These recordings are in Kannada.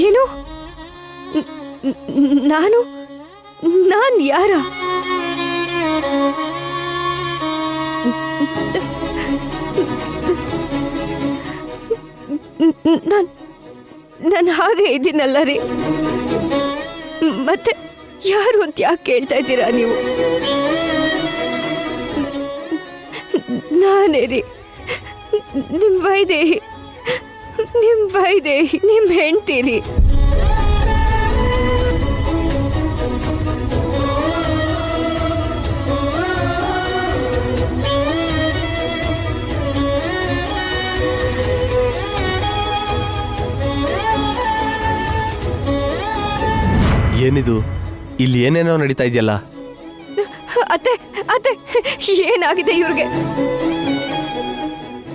ಏನು? ನಾನು ಯಾರ? ನಾನು ಹಾಗೆ ಇದ್ದೀನಲ್ಲ ರೀ. ಮತ್ತೆ ಯಾರು ಅಂತ ಯಾಕೆ ಕೇಳ್ತಾ ಇದ್ದೀರಾ ನೀವು? ನಾನೇ ರೀ, ನಿಮ್ಮ ವೈದೇಹಿ, ನಿಮ್ಮ ಹೆಂಡ್ತೀರಿ. ಏನಿದು? ಇಲ್ಲಿ ಏನೇನೋ ನಡೀತಾ ಇದೆಯಲ್ಲ? ಅತ್ತೆ ಏನಾಗಿದೆ ಇವ್ರಿಗೆ?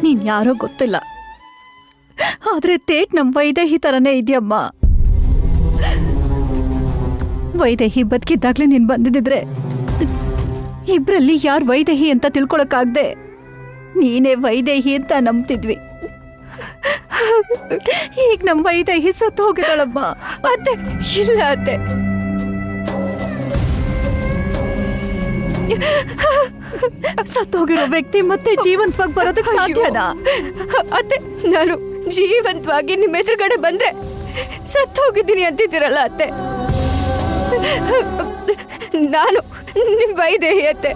ನೀನ್ ಯಾರೋ ಗೊತ್ತಿಲ್ಲ, ಆದ್ರೆ ತೇಟ್ ನಮ್ ವೈದೇಹಿ ತರನೇ ಇದೆಯಮ್ಮ. ವೈದೇಹಿ ಬದುಕಿದ್ದಾಗ್ಲೇ ನೀನ್ ಬಂದಿದ್ರೆ ಇಬ್ರಲ್ಲಿ ಯಾರು ವೈದೇಹಿ ಅಂತ ತಿಳ್ಕೊಳಕ್ಕಾಗ್ದೆ ನೀನೇ ವೈದೇಹಿ ಅಂತ ನಂಬ್ತಿದ್ವಿ. ಈಗ ನಮ್ ವೈದೇಹಿ ಸತ್ತು ಹೋಗಿದ್ದಾಳಮ್ಮ. ಅತ್ತೆ ಇಲ್ಲ ಅತ್ತೆ, ಸತ್ತೋಗಿರೋ ವ್ಯಕ್ತಿ ಮತ್ತೆ ಜೀವಂತವಾಗಿ ಬರೋದಕ್ಕೆ ಸಾಧ್ಯನಾ? ಅತ್ತೆ, ನಾನು ಜೀವಂತವಾಗಿ ನಿಮ್ಮ ಎದುರುಗಡೆ ಬಂದ್ರೆ ಸತ್ತು ಹೋಗಿದ್ದೀನಿ ಅಂತಿದ್ದೀರಲ್ಲ ಅತ್ತೆ. ನಾನು ನಿಮ್ಮ ವೈದೇಹಿ ಅತ್ತೆ.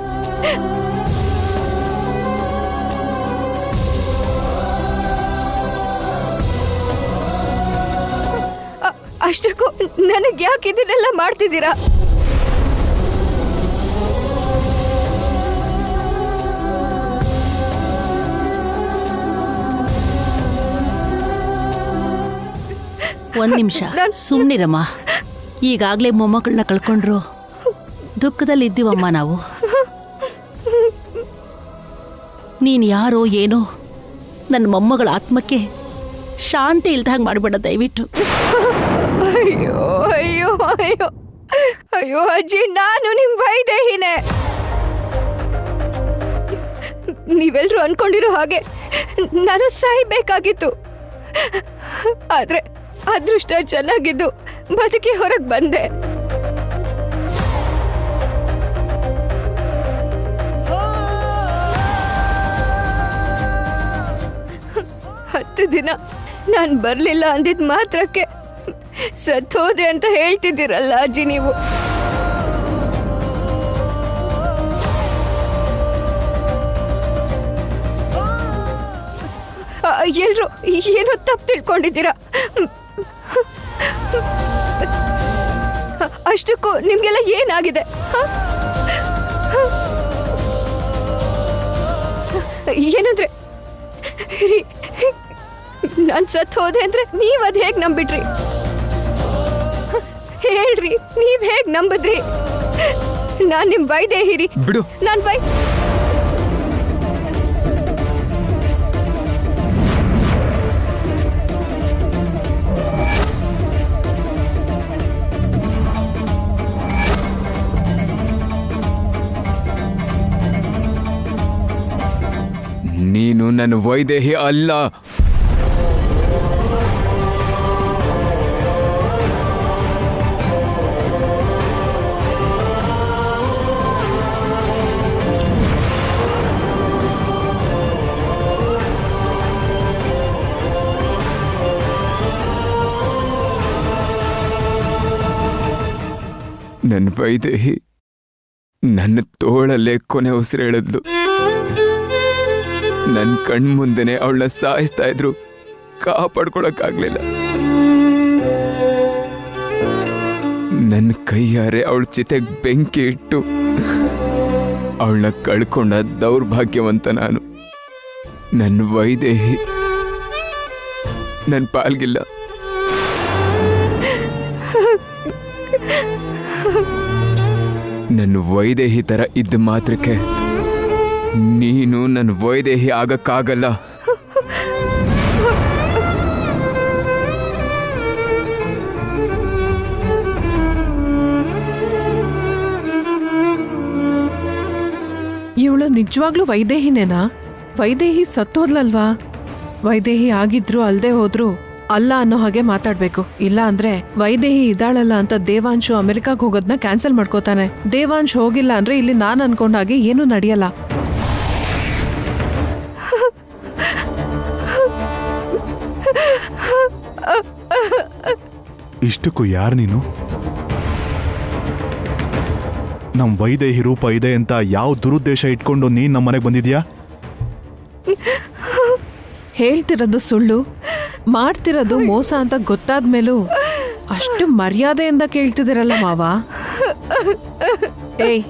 ಅಷ್ಟಕ್ಕೂ ನನಗೆ ಯಾಕೆ ಇದನ್ನೆಲ್ಲ ಮಾಡ್ತಿದ್ದೀರಾ? ಒಂದ್ ನಿಮಿಷ ಸುಮ್ಮನಿರಮ್ಮ. ಈಗಾಗಲೇ ಮೊಮ್ಮಗಳನ್ನ ಕಳ್ಕೊಂಡ್ರು ದುಃಖದಲ್ಲಿ ಇದ್ದೀವಮ್ಮ ನಾವು. ನೀನು ಯಾರೋ ಏನೋ ನನ್ನ ಮೊಮ್ಮಗಳ ಆತ್ಮಕ್ಕೆ ಶಾಂತಿ ಇಲ್ದಾಗ ಮಾಡಬೇಡ ದಯವಿಟ್ಟು. ಅಯ್ಯೋ ಅಯ್ಯೋ ಅಯ್ಯೋ ಅಯ್ಯೋ ಅಜ್ಜಿ, ನಾನು ನಿಮ್ಮ ವೈದೇಹಿನೇ. ನೀವೆಲ್ಲರೂ ಅನ್ಕೊಂಡಿರೋ ಹಾಗೆ ನಾನು ಸಾಯ್ಬೇಕಾಗಿತ್ತು. ಆದ್ರೆ ಅದೃಷ್ಟ ಚೆನ್ನಾಗಿದ್ದು ಬದುಕಿ ಹೊರಗೆ ಬಂದೆ. ಹತ್ತು ದಿನ ನಾನು ಬರಲಿಲ್ಲ ಅಂದಿದ್ ಮಾತ್ರಕ್ಕೆ ಸತ್ತೋದೆ ಅಂತ ಹೇಳ್ತಿದ್ದೀರಲ್ಲ ಅಜ್ಜಿ ನೀವು. ಎಲ್ರು ಏನೋ ತಪ್ಪು ತಿಳ್ಕೊಂಡಿದ್ದೀರಾ. ಅಷ್ಟಕ್ಕೂ ನಿಮ್ಗೆಲ್ಲ ಏನಾಗಿದೆ? ಏನಂದ್ರೆ ನಾನ್ ಸತ್ ಹೋದೆ ಅಂದ್ರೆ ನೀವ್ ಅದ್ ಹೇಗ್ ನಂಬಿಟ್ರಿ? ಹೇಳ್ರಿ, ನೀವ್ ಹೇಗ್ ನಂಬಿದ್ರಿ? ನಾನ್ ನಿಮ್ ವೈದೇಹಿರಿ. ಬಿಡು. ನಾನ್ ನೀನು ನನ್ನ ವೈದೇಹಿ ಅಲ್ಲ. ನನ್ನ ವೈದೇಹಿ ನನ್ನ ತೋಳಲ್ಲೇ ಕೊನೆ ಉಸಿರೆಳೆದ್ಲು. ನನ್ನ ಕಣ್ಮುಂದೆನೆ ಅವಳನ್ನ ಸಾಯಿಸ್ತಾ ಇದ್ರು, ಕಾಪಾಡ್ಕೊಳಕ್ಕಾಗ್ಲಿಲ್ಲ. ನನ್ನ ಕೈಯಾರೆ ಅವಳ ಚಿತೆಗೆ ಬೆಂಕಿ ಇಟ್ಟು ಅವಳನ್ನ ಕಳ್ಕೊಂಡ ದೌರ್ಭಾಗ್ಯವಂತ ನಾನು. ನನ್ನ ವೈದೇಹಿ ನನ್ನ ಪಾಲ್ಗಿಲ್ಲ. ನನ್ನ ವೈದೇಹಿ ತರ ಇದ್ದ ಮಾತ್ರಕ್ಕೆ ನೀನು ನನ್ನ ವೈದೇಹಿ ಆಗಕ್ಕಾಗಲ್ಲ. ಇವಳು ನಿಜವಾಗ್ಲೂ ವೈದೇಹಿನೇನಾ? ವೈದೇಹಿ ಸತ್ತೋದ್ಲಲ್ವಾ? ವೈದೇಹಿ ಆಗಿದ್ರು ಅಲ್ದೇ ಹೋದ್ರು ಅಲ್ಲ ಅನ್ನೋ ಹಾಗೆ ಮಾತಾಡ್ಬೇಕು. ಇಲ್ಲ ಅಂದ್ರೆ ವೈದೇಹಿ ಇದಾಳಲ್ಲ ಅಂತ ದೇವಾಂಶು ಅಮೆರಿಕಾಗ್ ಹೋಗೋದನ್ನ ಕ್ಯಾನ್ಸಲ್ ಮಾಡ್ಕೋತಾನೆ. ದೇವಾಂಶ್ ಹೋಗಿಲ್ಲ ಅಂದ್ರೆ ಇಲ್ಲಿ ನಾನ್ ಅನ್ಕೊಂಡ ಹಾಗೆ ಏನೂ ನಡೆಯಲ್ಲ. ಇಷ್ಟಕ್ಕೂ ಯಾರು ನೀನು? ನಮ್ ವೈದೇಹಿ ರೂಪ ಇದೆ ಅಂತ ಯಾವ ದುರುದ್ದೇಶ ಇಟ್ಕೊಂಡು ನೀನ್ ನಮ್ಮ ಮನೆಗೆ ಬಂದಿದ್ಯಾ? ಹೇಳ್ತಿರೋದು ಸುಳ್ಳು, ಮಾಡ್ತಿರೋದು ಮೋಸ ಅಂತ ಗೊತ್ತಾದ್ಮೇಲೂ ಅಷ್ಟು ಮರ್ಯಾದೆಯಿಂದ ಕೇಳ್ತಿದಿರಲ್ಲ ಮಾವ. ಏಯ್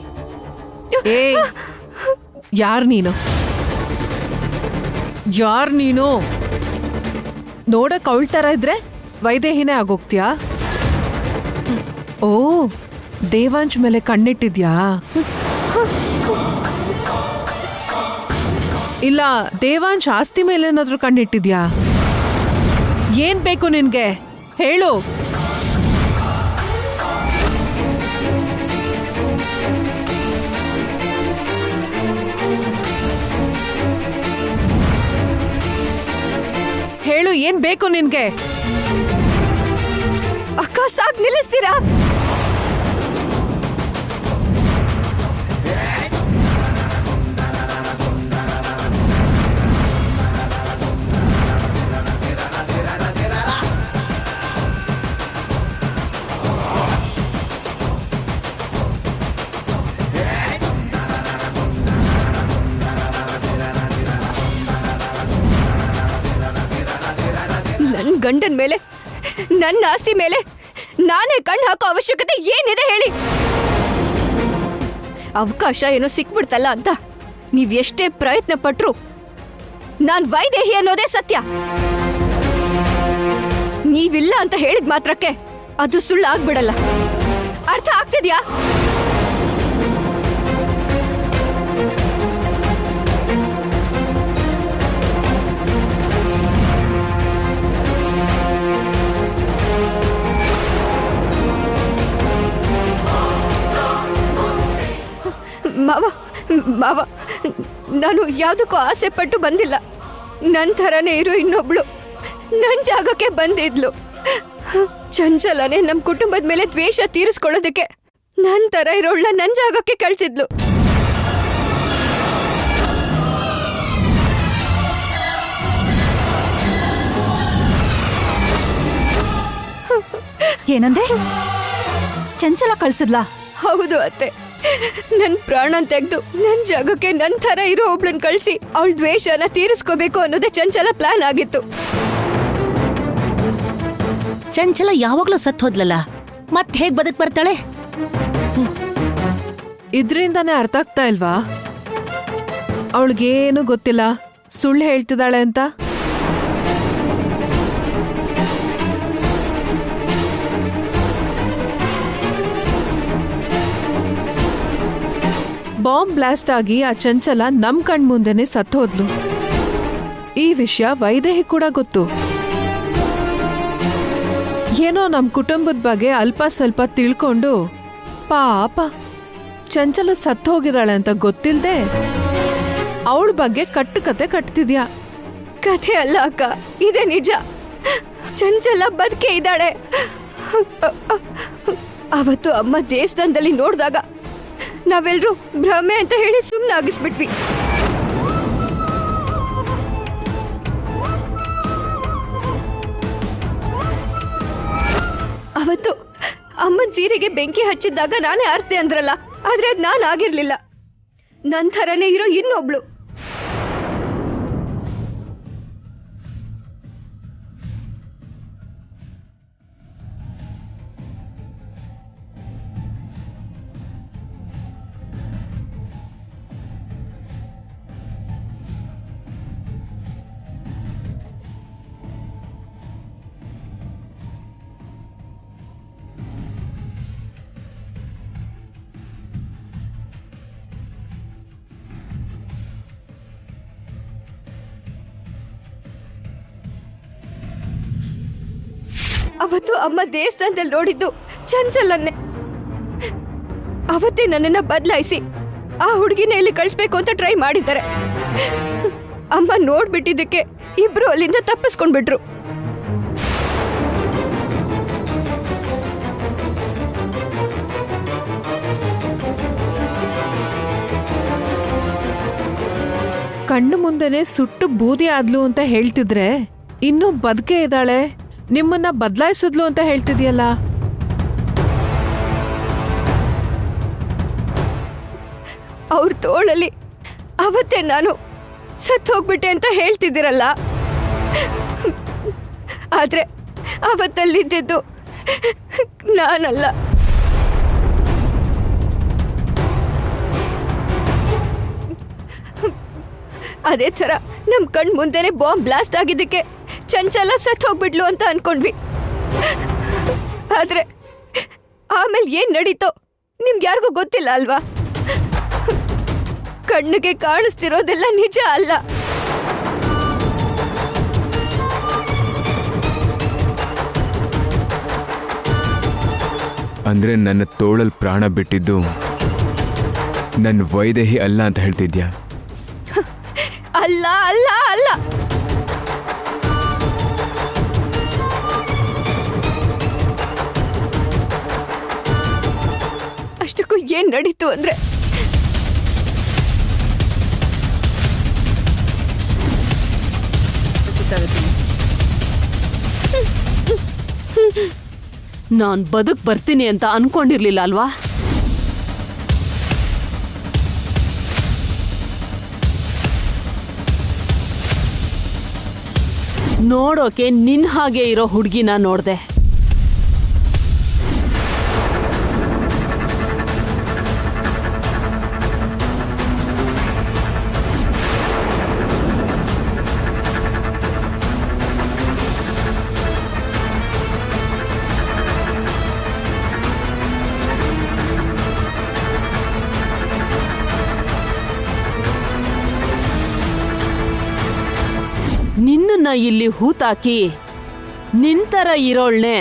ಏಯ್, ಯಾರ್ ನೀನು? ಯಾರ್ ನೀನು? ನೋಡಕ್ ಅವಳ ತರ ಇದ್ರೆ ವೈದೇಹಿನೇ ಆಗೋಗ್ತೀಯಾ? ಓ, ದೇವಾಂಶ್ ಮೇಲೆ ಕಣ್ಣಿಟ್ಟಿದ್ಯಾ? ಇಲ್ಲ ದೇವಾಂಶ್ ಆಸ್ತಿ ಮೇಲೆ ಏನಾದ್ರೂ ಕಣ್ಣಿಟ್ಟಿದ್ಯಾ? ಏನ್ ಬೇಕು ನಿನ್ಗೆ ಹೇಳು. ಹೇಳು, ಏನ್ ಬೇಕು ನಿನ್ಗೆ? ಅಕ್ಕ ಸಾಕ್, ನಿಲ್ಲಿಸ್ತೀರಾ? ನನ್ ಗಂಡನ್ ಮೇಲೆ, ನನ್ನ ಆಸ್ತಿ ಮೇಲೆ ನಾನೇ ಕಣ್ಣು ಹಾಕೋ ಅವಶ್ಯಕತೆ ಏನಿದೆ ಹೇಳಿ? ಅವಕಾಶ ಏನೋ ಸಿಕ್ಬಿಡ್ತಲ್ಲ ಅಂತ ನೀವ್ ಎಷ್ಟೇ ಪ್ರಯತ್ನ ಪಟ್ರು ನಾನ್ ವೈದೇಹಿ ಅನ್ನೋದೇ ಸತ್ಯ. ನೀವಿಲ್ಲ ಅಂತ ಹೇಳಿದ ಮಾತ್ರಕ್ಕೆ ಅದು ಸುಳ್ಳು ಆಗ್ಬಿಡಲ್ಲ. ಅರ್ಥ ಆಗ್ತಿದ್ಯಾ? ಮಾವ ಮಾವ, ನಾನು ಯಾವುದಕ್ಕೂ ಆಸೆ ಪಟ್ಟು ಬಂದಿಲ್ಲ. ನನ್ನ ಥರನೇ ಇರೋ ಇನ್ನೊಬ್ಳು ನನ್ನ ಜಾಗಕ್ಕೆ ಬಂದಿದ್ಲು. ಚಂಚಲನೆ ನಮ್ಮ ಕುಟುಂಬದ ಮೇಲೆ ದ್ವೇಷ ತೀರಿಸ್ಕೊಳ್ಳೋದಕ್ಕೆ ನನ್ನ ಥರ ಇರೋಳ್ನ ನನ್ನ ಜಾಗಕ್ಕೆ ಕಳ್ಸಿದ್ಲು. ಏನಂದೆ? ಚಂಚಲ ಕಳ್ಸಿದ್ಲಾ? ಹೌದು ಅತ್ತೆ, ನನ್ ಪ್ರಾಣ ತೆಗೆದು ನನ್ ಜಾಗಕ್ಕೆ ನನ್ ಥರ ಇರೋ ಒಬ್ಳನ್ ಕಳ್ಸಿ ಅವಳ ದ್ವೇಷನ ತೀರಿಸ್ಕೋಬೇಕು ಅನ್ನೋದೇ ಚಂಚಲ ಪ್ಲಾನ್ ಆಗಿತ್ತು. ಚಂಚಲ ಯಾವಾಗ್ಲೂ ಸತ್ ಹೋದ್ಲಲ್ಲ, ಮತ್ ಹೇಗ್ ಬದುಕ್ ಬರ್ತಾಳೆ? ಇದ್ರಿಂದಾನೇ ಅರ್ಥ ಆಗ್ತಾ ಇಲ್ವಾ ಅವಳಿಗೇನು ಗೊತ್ತಿಲ್ಲ, ಸುಳ್ಳು ಹೇಳ್ತಿದ್ದಾಳೆ ಅಂತ? ಬಾಂಬ್ ಬ್ಲಾಸ್ಟ್ ಆಗಿ ಆ ಚಂಚಲ ನಮ್ ಕಣ್ ಮುಂದೆನೆ ಸತ್ತೋದ್ಲು. ಈ ವಿಷಯ ವೈದೇಹಿ ಕೂಡ ಗೊತ್ತು. ಏನೋ ನಮ್ ಕುಟುಂಬದ ಬಗ್ಗೆ ಅಲ್ಪ ಸ್ವಲ್ಪ ತಿಳ್ಕೊಂಡು ಪಾಪ ಚಂಚಲ ಸತ್ತೋಗಿದ್ದಾಳೆ ಅಂತ ಗೊತ್ತಿಲ್ದೆ ಅವಳ ಬಗ್ಗೆ ಕಟ್ಟುಕತೆ ಕಟ್ತಿದ್ಯಾ. ಕಥೆ ಅಲ್ಲ ಅಕ್ಕ, ಇದೇ ನಿಜ. ಚಂಚಲ ಬದುಕೆ ಇದ್ದಾಳೆ. ಅವತ್ತು ಅಮ್ಮ ದೇವಸ್ಥಾನದಲ್ಲಿ ನೋಡಿದಾಗ ನಾವೆಲ್ಲರೂ ಭ್ರಮೆ ಅಂತ ಹೇಳಿ ಸುಮ್ಮನಾಗಿಸ್ಬಿಟ್ವಿ. ಅವತ್ತು ಅಮ್ಮನ ಸೀರೆಗೆ ಬೆಂಕಿ ಹಚ್ಚಿದ್ದಾಗ ನಾನೇ ಆರ್ತೆ ಅಂದ್ರಲ್ಲ, ಆದ್ರೆ ಅದ್ ನಾನು ಆಗಿರ್ಲಿಲ್ಲ. ನನ್ ಥರನೇ ಇರೋ ಇನ್ನೊಬ್ಳು. ಅವತ್ತು ಅಮ್ಮ ದೇವಸ್ಥಾನದಲ್ಲಿ ನೋಡಿದ್ದು ಚಂಚಲನ್ನೇ. ಅವತ್ತೇ ನನ್ನನ್ನ ಬದಲಾಯಿಸಿ ಆ ಹುಡುಗಿನ ಇಲ್ಲಿ ಕಳಿಸ್ಬೇಕು ಅಂತ ಟ್ರೈ ಮಾಡಿದ್ದಾರೆ. ಅಮ್ಮ ನೋಡ್ಬಿಟ್ಟಿದ್ದಕ್ಕೆ ಇಬ್ರು ಅಲ್ಲಿಂದ ತಪ್ಪಿಸ್ಕೊಂಡ್ಬಿಟ್ರು. ಕಣ್ಣು ಮುಂದೆನೆ ಸುಟ್ಟು ಬೂದಿ ಆದ್ಲು ಅಂತ ಹೇಳ್ತಿದ್ರೆ ಇನ್ನೂ ಬದುಕೆ ಇದ್ದಾಳೆ, ನಿಮ್ಮನ್ನ ಬದಲಾಯಿಸಿದ್ಲು ಅಂತ ಹೇಳ್ತಿದ್ಯಲ್ಲ. ಅವ್ರ ತೋಳಲ್ಲಿ ಅವತ್ತೇ ನಾನು ಸತ್ತು ಹೋಗ್ಬಿಟ್ಟೆ ಅಂತ ಹೇಳ್ತಿದ್ದೀರಲ್ಲ, ಆದ್ರೆ ಅವತ್ತಲ್ಲಿದ್ದು ನಾನಲ್ಲ. ಅದೇ ಥರ ನಮ್ ಕಣ್ ಮುಂದೆನೆ ಬಾಂಬ್ ಬ್ಲಾಸ್ಟ್ ಆಗಿದ್ದಕ್ಕೆ ಚಂಚಲ ಸತ್ತು ಹೋಗ್ಬಿಡ್ಲು ಅಂತ ಅನ್ಕೊಂಡ್ವಿ. ಆದ್ರೆ ಆಮೇಲೆ ಏನ್ ನಡೀತೋ ನಿಮ್ಗೆ ಯಾರಿಗೂ ಗೊತ್ತಿಲ್ಲ ಅಲ್ವಾ? ಕಣ್ಣಿಗೆ ಕಾಣಿಸ್ತಿರೋದೆಲ್ಲ ನಿಜ ಅಲ್ಲ. ಅಂದ್ರೆ ನನ್ನ ತೋಳಲ್ ಪ್ರಾಣ ಬಿಟ್ಟಿದ್ದು ನನ್ನ ವೈದೇಹಿ ಅಲ್ಲ ಅಂತ ಹೇಳ್ತಿದ್ಯಾ? ಅಲ್ಲ ಅಲ್ಲ ಅಲ್ಲ, ಅಷ್ಟಕ್ಕೂ ಏನ್ ನಡೀತು ಅಂದ್ರೆ ನಾನ್ ಬದುಕ್ ಬರ್ತೀನಿ ಅಂತ ಅನ್ಕೊಂಡಿರ್ಲಿಲ್ಲ ಅಲ್ವಾ? ನೋಡೋಕೆ ನಿನ್ ಹಾಗೆ ಇರೋ ಹುಡ್ಗಿನ ನೋಡ್ದೆ. ನಿನ್ನನ್ನ ಇಲ್ಲಿ ಹೂತಾಕಿ ನಿಂತರ ಇರೋಳ್ನೆ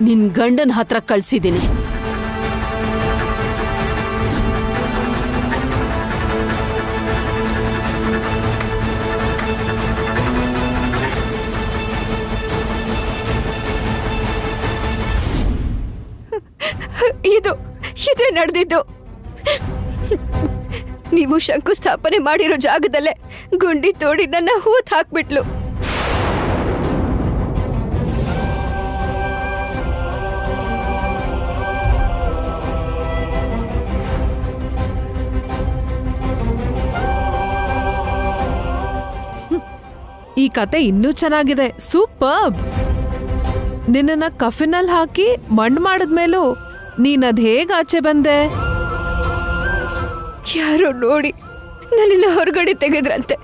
ನಿನ್ ಗಂಡನ ಹತ್ರ ಕಳ್ಸಿದೀನಿ. ಇದೇ ನಡೆದಿದ್ದು. ನೀವು ಶಂಕುಸ್ಥಾಪನೆ ಮಾಡಿರೋ ಜಾಗದಲ್ಲೇ ಗುಂಡಿ ತೋಡಿ ನನ್ನ ಹೂತ್ ಹಾಕ್ಬಿಟ್ಲು. ಈ ಕತೆ ಇನ್ನೂ ಚೆನ್ನಾಗಿದೆ, ಸೂಪರ್ಬ್. ನಿನ್ನನ್ನ ಕಫಿನಲ್ಲಿ ಹಾಕಿ ಮಣ್ಣು ಮಾಡಿದ್ಮೇಲೂ ನೀನದ್ ಹೇಗ್ ಆಚೆ ಬಂದೆ? ಯಾರೋ ನೋಡಿ ನನ್ನನ್ನ ಹೊರಗಡೆ ತೆಗೆದ್ರಂತೆ.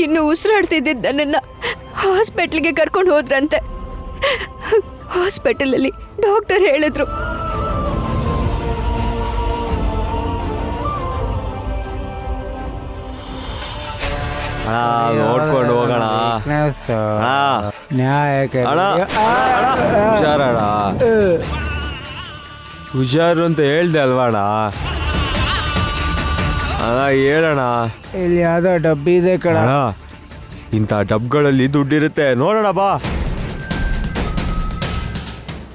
ಇನ್ನು ಉಸಿರಾಡ್ತಿದ್ದ ನನ್ನನ್ನ ಹಾಸ್ಪಿಟ್ಲಿಗೆ ಕರ್ಕೊಂಡು ಹೋದ್ರಂತೆ. ಹಾಸ್ಪಿಟಲಲ್ಲಿ ಡಾಕ್ಟರ್ ಹೇಳಿದ್ರು, ನೋಡ್ಕೊಂಡು ಹೋಗೋಣ. ಹುಷಾರಣ, ಹುಷಾರು ಅಂತ ಹೇಳ್ದೆ ಅಲ್ವಾಣ? ಅಣ್ಣ ಹೇಳೋಣ. ಇಲ್ಲಿ ಯಾವ್ದೋ ಡಬ್ಬಿ ಇದೆ ಕಣ. ಇಂಥ ಡಬ್ಗಳಲ್ಲಿ ದುಡ್ಡಿರುತ್ತೆ, ನೋಡೋಣ ಬಾ.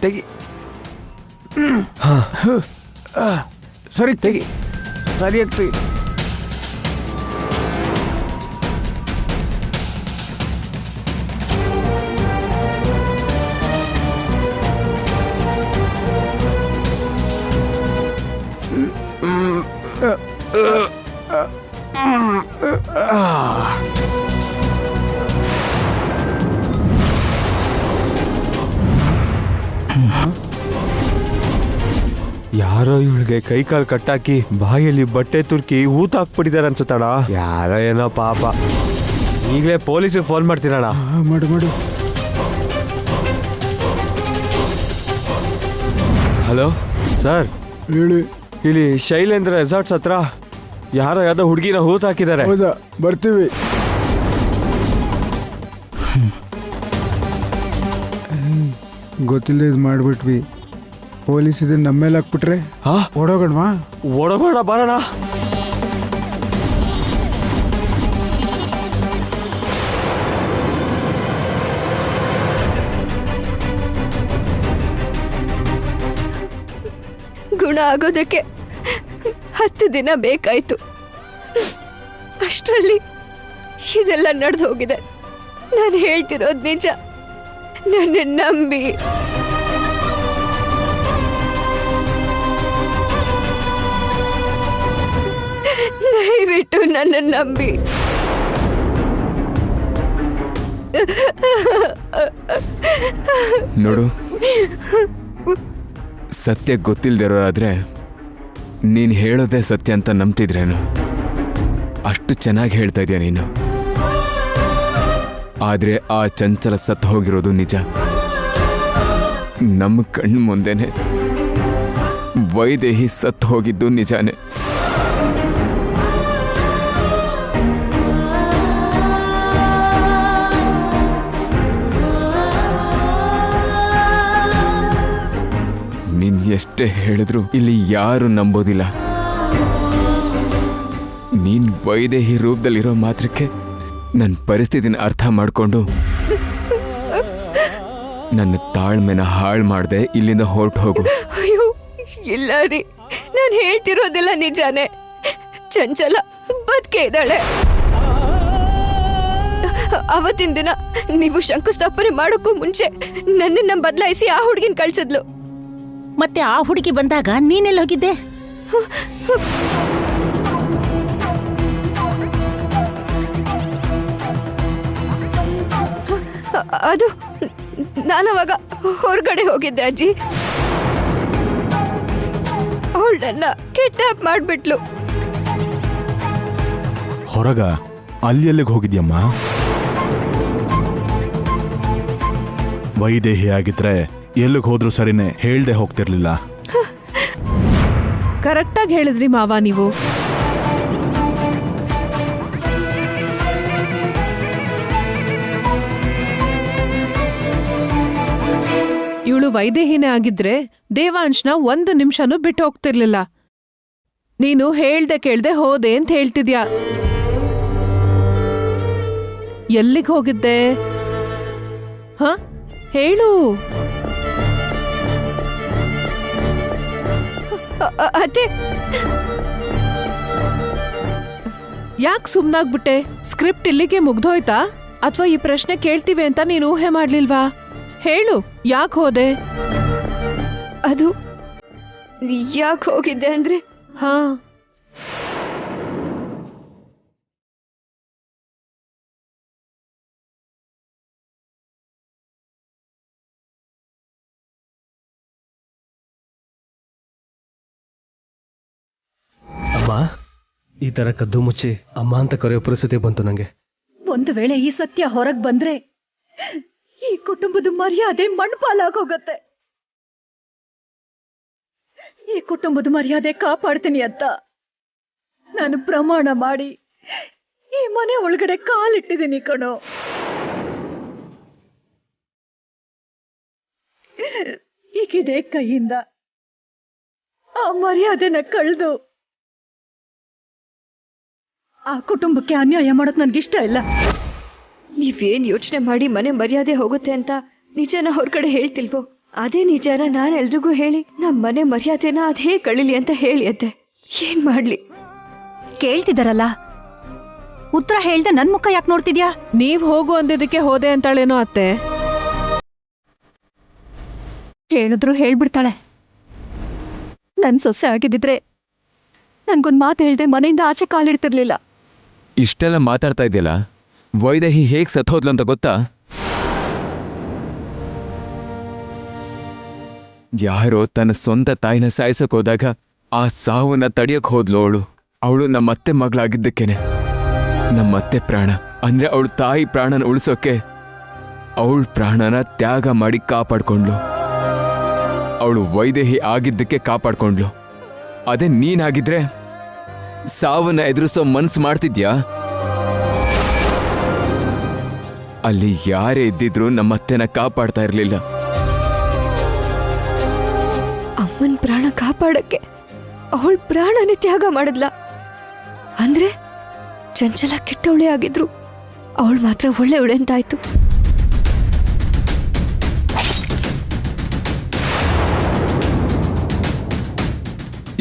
ತೆಗಿ. ಸರಿ ತೆಗಿ, ಸರಿಯಾಗಿ ತೆಗಿ. ಯಾರೋ ಇವಳಿಗೆ ಕೈಕಾಲು ಕಟ್ಟಾಕಿ ಬಾಯಲ್ಲಿ ಬಟ್ಟೆ ತುರ್ಕಿ ಊತ ಹಾಕ್ಬಿಟ್ಟಿದಾರೆ ಅನ್ಸುತ್ತಣ. ಯಾರೋ ಏನೋ ಪಾಪ. ಈಗಲೇ ಪೊಲೀಸಿಗೆ ಫೋನ್ ಮಾಡ್ತೀನಣ್ಣ. ಮಾಡು ಮಾಡು. ಹಲೋ ಸರ್, ಹೇಳಿ. ಇಲ್ಲಿ ಶೈಲೇಂದ್ರ ರೆಸಾರ್ಟ್ಸ್ ಹತ್ರ ಯಾರೋ ಯಾವ್ದೋ ಹುಡುಗಿನ ಹೂತ್ ಹಾಕಿದ್ದಾರೆ. ಹೌದಾ, ಬರ್ತೀವಿ. ಗೊತ್ತಿಲ್ಲ, ಇದು ಮಾಡ್ಬಿಟ್ವಿ. ಪೊಲೀಸ್ ಇದನ್ನ ನಮ್ಮ ಮೇಲೆ ಹಾಕ್ಬಿಟ್ರೆ ಓಡೋಗಣ್ವಾ? ಓಡೋಗೋಣ, ಬರೋಣ. ಗುಣ ಆಗೋದಕ್ಕೆ 10 ದಿನ ಬೇಕಾಯ್ತು. ಅಷ್ಟರಲ್ಲಿ ಇದೆಲ್ಲ ನಡೆದು ಹೋಗಿದೆ. ನಾನು ಹೇಳ್ತಿರೋದು ನಿಜ, ನನ್ನ ನಂಬಿ. ದಯವಿಟ್ಟು ನನ್ನ ನಂಬಿ. ನೋಡು, ಸತ್ಯ ಗೊತ್ತಿಲ್ದಿರೋರಾದ್ರೆ ನೀನು ಹೇಳೋದೇ ಸತ್ಯ ಅಂತ ನಂಬ್ತಿದ್ರೇನು? ಅಷ್ಟು ಚೆನ್ನಾಗಿ ಹೇಳ್ತಾ ಇದೀಯ ನೀನು. ಆದ್ರೆ ಆ ಚಂಚಲ ಸತ್ತು ಹೋಗಿರೋದು ನಿಜ. ನಮ್ಮ ಕಣ್ಣು ಮುಂದೆನೆ ವೈದೇಹಿ ಸತ್ತು ಹೋಗಿದ್ದು ನಿಜಾನೇ. ನೀನ್ ಎಷ್ಟೇ ಹೇಳಿದ್ರು ಇಲ್ಲಿ ಯಾರು ನಂಬೋದಿಲ್ಲ. ನೀನ್ ವೈದೇಹಿ ರೂಪದಲ್ಲಿರೋ ಮಾತ್ರಕ್ಕೆ ನನ್ನ ಪರಿಸ್ಥಿತಿನ ಅರ್ಥ ಮಾಡ್ಕೊಂಡು ನನ್ನ ತಾಳ್ಮೆನ ಹಾಳು ಮಾಡ್ದೆ ಇಲ್ಲಿಂದ ಹೊರಟು ಹೋಗು. ಅಯ್ಯೋ ಇಲ್ಲ ರೀ, ನಾನು ಹೇಳ್ತಿರೋದೆಲ್ಲ ನಿಜಾನೇ. ಚಂಚಲ ಬದುಕೆ ಇದ್ದಾಳೆ. ಅವತ್ತಿನ ದಿನ ನೀವು ಶಂಕುಸ್ಥಾಪನೆ ಮಾಡೋಕ್ಕೂ ಮುಂಚೆ ನನ್ನನ್ನ ಬದಲಾಯಿಸಿ ಆ ಹುಡುಗಿನ ಕಳ್ಸಿದ್ಲು. ಮತ್ತೆ ಆ ಹುಡುಗಿ ಬಂದಾಗ ನೀನೆಲ್ಲ ಹೋಗಿದ್ದೆ? ಅದು ನಾನವಾಗ ಹೊರಗಡೆ ಹೋಗಿದ್ದೆ ಅಜ್ಜಿ. ಅವಳನ್ನ ಕಿಡ್ನಾಪ್ ಮಾಡ್ಬಿಟ್ಲು. ಹೊರಗ ಅಲ್ಲಿಗೆ ಹೋಗಿದ್ಯಮ್ಮ? ವೈದೇಹಿ ಆಗಿದ್ರೆ ಎಲ್ಲಿಗೆ ಹೋದ್ರು ಸರಿನೇ, ಹೇಳ್ದೆ ಹೋಗ್ತಿರ್ಲಿಲ್ಲ. ಕರೆಕ್ಟಾಗಿ ಹೇಳಿದ್ರಿ ಮಾವ ನೀವು. ಇವಳು ವೈದೇಹಿನೇ ಆಗಿದ್ರೆ ದೇವಾಂಶ್ನ 1 ನಿಮಿಷನೂ ಬಿಟ್ಟು ಹೋಗ್ತಿರ್ಲಿಲ್ಲ. ನೀನು ಹೇಳ್ದೆ ಕೇಳ್ದೆ ಹೋದೆ ಅಂತ ಹೇಳ್ತಿದ್ಯಾ. ಎಲ್ಲಿಗೆ ಹೋಗಿದ್ದೆ? ಹ ಹೇಳು. ಅದೇ ಯಾಕೆ ಸುಮ್ನಾಗ್ಬಿಟ್ಟೆ? ಸ್ಕ್ರಿಪ್ಟ್ ಇಲ್ಲಿಗೆ ಮುಗ್ದೋಯ್ತಾ? ಅಥವಾ ಈ ಪ್ರಶ್ನೆ ಕೇಳ್ತೀವಿ ಅಂತ ನೀನು ಊಹೆ ಮಾಡ್ಲಿಲ್ವಾ? ಹೇಳು, ಯಾಕೆ ಹೋದೆ? ಅದು ಯಾಕೆ ಹೋಗಿದ್ದೆ ಅಂದ್ರೆ, ಹಾ ಅಮ್ಮ, ಈ ತರ ಕದ್ದು ಮುಚ್ಚಿ ಅಮ್ಮ ಅಂತ ಕರೆಯೋ ಪರಿಸ್ಥಿತಿ ಬಂತು ನಂಗೆ. ಒಂದು ವೇಳೆ ಈ ಸತ್ಯ ಹೊರಗ್ ಬಂದ್ರೆ ಈ ಕುಟುಂಬದ ಮರ್ಯಾದೆ ಮಣ್ಪಾಲಾಗೋಗತ್ತೆ. ಈ ಕುಟುಂಬದ ಮರ್ಯಾದೆ ಕಾಪಾಡ್ತೀನಿ ಅಂತ ನಾನು ಪ್ರಮಾಣ ಮಾಡಿ ಈ ಮನೆ ಒಳಗಡೆ ಕಾಲಿಟ್ಟಿದ್ದೀನಿ ಕಣೋ. ಈಗಿದೆ ಕೈಯಿಂದ ಆ ಮರ್ಯಾದೆನ ಕಳೆದು ಆ ಕುಟುಂಬಕ್ಕೆ ಅನ್ಯಾಯ ಮಾಡೋದು ನನ್ಗಿಷ್ಟ ಇಲ್ಲ. ನೀವೇನ್ ಯೋಚನೆ ಮಾಡಿ ಮನೆ ಮರ್ಯಾದೆ ಹೋಗುತ್ತೆ ಅಂತ ನಿಜನ ಹೊರಗಡೆ ಹೇಳ್ತಿಲ್ವೋ, ಅದೇ ನಿಜಾನ ನಾನು ಎಲ್ರಿಗೂ ಹೇಳಿ ನಮ್ಮ ಮನೆ ಮರ್ಯಾದೆನ ಅದೇ ಕಳಿಲಿ ಅಂತ ಹೇಳಿ ಅತ್ತೆ. ಏನ್ ಮಾಡ್ಲಿ? ಕೇಳ್ತಿದಾರಲ್ಲ, ಉತ್ತರ ಹೇಳ್ದೆ ನನ್ ಮುಖ ಯಾಕೆ ನೋಡ್ತಿದ್ಯಾ? ನೀವ್ ಹೋಗು ಅಂದಿದ್ದಕ್ಕೆ ಹೋದೆ ಅಂತಾಳೇನೋ ಅತ್ತೆ. ಹೇಳಿದ್ರು ಹೇಳ್ಬಿಡ್ತಾಳೆ. ನನ್ ಸೊಸೆ ಆಗಿದ್ದಿದ್ರೆ ನನ್ಗೊಂದ್ ಮಾತು ಹೇಳ್ದೆ ಮನೆಯಿಂದ ಆಚೆ ಕಾಲಿಡ್ತಿರ್ಲಿಲ್ಲ. ಇಷ್ಟೆಲ್ಲ ಮಾತಾಡ್ತಾ ಇದೆಯಲ್ಲ, ವೈದೇಹಿ ಹೇಗೆ ಸತ್ತೋದ್ಲು ಅಂತ ಗೊತ್ತಾ? ಯಾರೋ ತನ್ನ ಸ್ವಂತ ತಾಯಿನ ಸಾಯಿಸಕ್ ಹೋದಾಗ ಆ ಸಾವನ್ನ ತಡಿಯಕ್ ಹೋದ್ಲು ಅವಳು. ಅವಳು ನಮ್ಮತ್ತೆ ಮಗಳಾಗಿದ್ದಕ್ಕೇನೆ. ನಮ್ಮತ್ತೆ ಪ್ರಾಣ ಅಂದ್ರೆ ಅವಳು ತಾಯಿ ಪ್ರಾಣನ ಉಳಿಸೋಕೆ ಅವಳ ಪ್ರಾಣನ ತ್ಯಾಗ ಮಾಡಿ ಕಾಪಾಡ್ಕೊಂಡ್ಲು. ಅವಳು ವೈದೇಹಿ ಆಗಿದ್ದಕ್ಕೆ ಕಾಪಾಡ್ಕೊಂಡ್ಲು. ಅದೇ ನೀನಾಗಿದ್ರೆ ಸಾವನ್ನ ಎದುರಿಸೋ ಮನ್ಸು ಮಾಡ್ತಿದ್ಯಾ? ಅಲ್ಲಿ ಯಾರೇ ಇದ್ದಿದ್ರು ನಮ್ಮತ್ತೆನ ಕಾಪಾಡ್ತಾ ಇರ್ಲಿಲ್ಲ. ಅಮ್ಮನ್ ಪ್ರಾಣ ಕಾಪಾಡಕ್ಕೆ ಅವಳ ಪ್ರಾಣನೇ ತ್ಯಾಗ ಮಾಡಿದ್ಲ ಅಂದ್ರೆ ಚಂಚಲ ಕೆಟ್ಟವಳೆ ಆಗಿದ್ರು, ಅವಳು ಮಾತ್ರ ಒಳ್ಳೆಯವಳೆ ಅಂತಾಯ್ತು.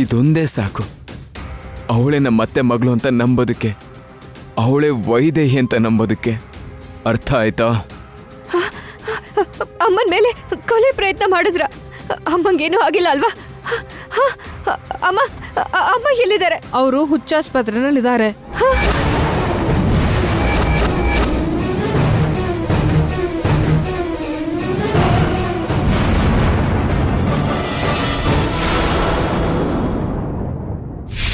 ಇದೊಂದೇ ಸಾಕು ಅವಳೇ ನಮ್ಮತ್ತೆ ಮಗಳು ಅಂತ ನಂಬೋದಕ್ಕೆ. ಅವಳೇ ವೈದೇಹಿ ಅಂತ ನಂಬೋದಕ್ಕೆ. ಅರ್ಥ ಆಯ್ತಾ? ಅಮ್ಮನ ಮೇಲೆ ಕೊಲೆ ಪ್ರಯತ್ನ ಮಾಡಿದ್ರ? ಅಮ್ಮಂಗೇನೂ ಆಗಿಲ್ಲ ಅಲ್ವಾ? ಅಮ್ಮ ಅಮ್ಮ ಎಲ್ಲಿದ್ದಾರೆ? ಅವರು ಹುಚ್ಚಾಸ್ಪತ್ರೆನಲ್ಲಿದ್ದಾರೆ.